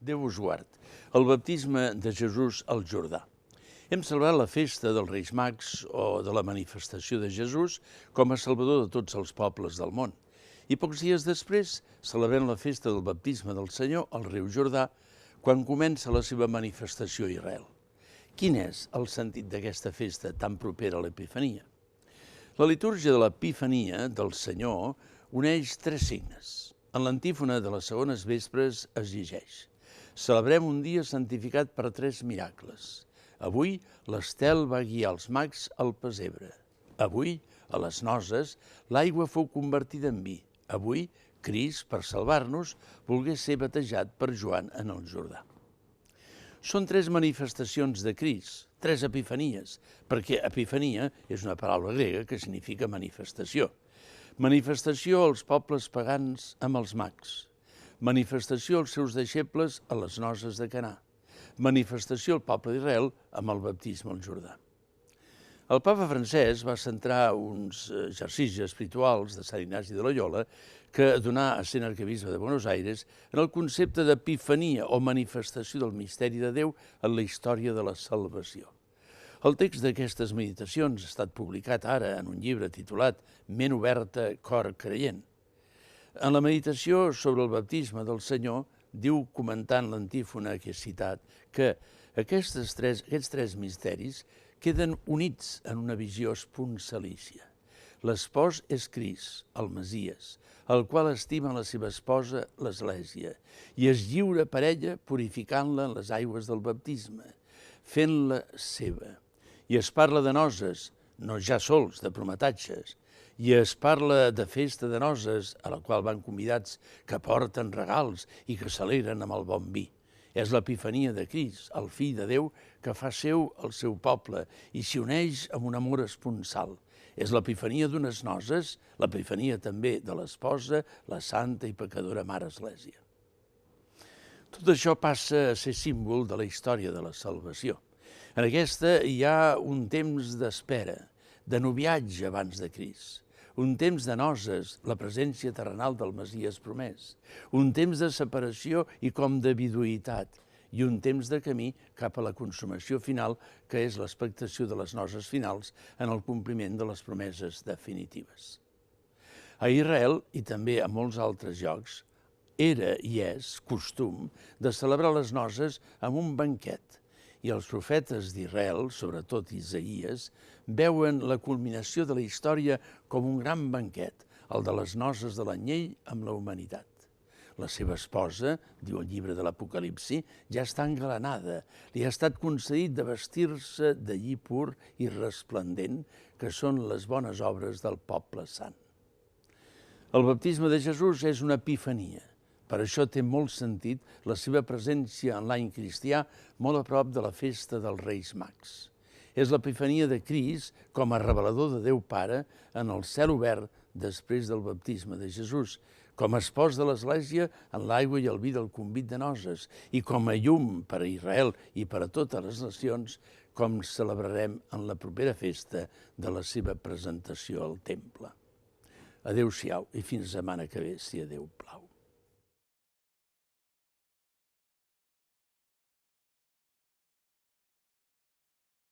Déu us guard. El baptisme de Jesús al Jordà. Hem celebrat la festa dels Reis Mags o de la manifestació de Jesús com a salvador de tots els pobles del món. I pocs dies després celebrem la festa del baptisme del Senyor al riu Jordà quan comença la seva manifestació a Israel. Quin és el sentit d'aquesta festa tan propera a l'Epifania? La litúrgia de l'Epifania del Senyor uneix tres signes. En l'antífona de les segones vespres es llegeix: celebrem un dia santificat per tres miracles. Avui l'estel va guiar els mags al pessebre. Avui, a les noces, l'aigua fou convertida en vi. Avui, Crist, per salvar-nos, volgué ser batejat per Joan en el Jordà. Són tres manifestacions de Crist, tres epifanies, perquè epifania és una paraula grega que significa manifestació. Manifestació als pobles pagans amb els mags. Manifestació als seus deixebles a les noces de Canà. Manifestació al poble d'Israel amb el baptisme al Jordà. El papa Francesc va centrar uns exercicis espirituals de Sant Ignasi de Loyola que donà a ser arquebisbe de Buenos Aires en el concepte d'epifania o manifestació del misteri de Déu en la història de la salvació. El text d'aquestes meditacions ha estat publicat ara en un llibre titulat Ment oberta, cor creient. En la meditació sobre el baptisme del Senyor, diu, comentant l'antífona que he citat, que aquests tres misteris queden units en una visió esponsalícia. L'espòs és Crist, el Messies, el qual estima la seva esposa, l'Església, i es lliura per ella purificant-la en les aigües del baptisme, fent-la seva. I es parla de noces, no ja sols de prometatges, i es parla de festa de noces, a la qual van convidats que porten regals i que s'alegren amb el bon vi. És l'epifania de Crist, el fill de Déu, que fa seu el seu poble i s'hi uneix amb un amor esponsal. És l'epifania d'unes noces, l'epifania també de l'esposa, la santa i pecadora Mare Església. Tot això passa a ser símbol de la història de la salvació. En aquesta hi ha un temps d'espera, de noviatge abans de Crist, un temps de noces, la presència terrenal del Messies promès, un temps de separació i com de viduïtat, i un temps de camí cap a la consumació final, que és l'expectació de les noces finals en el compliment de les promeses definitives. A Israel, i també a molts altres llocs, era i és costum de celebrar les noces amb un banquet, i els profetes d'Israel, sobretot Isaïes, veuen la culminació de la història com un gran banquet, el de les noces de l'anyell amb la humanitat. La seva esposa, diu el llibre de l'Apocalipsi, ja està engalanada. Li ha estat concedit de vestir-se de lli pur i resplendent, que són les bones obres del poble sant. El baptisme de Jesús és una epifania. Per això té molt sentit la seva presència en l'any cristià molt a prop de la festa dels Reis Mags. És l'epifania de Crist com a revelador de Déu Pare en el cel obert després del baptisme de Jesús, com a espòs de l'Església en l'aigua i el vi del convit de noces i com a llum per a Israel i per a totes les nacions, com celebrarem en la propera festa de la seva presentació al temple. Adéu-siau i fins setmana que ve, si a Déu plau.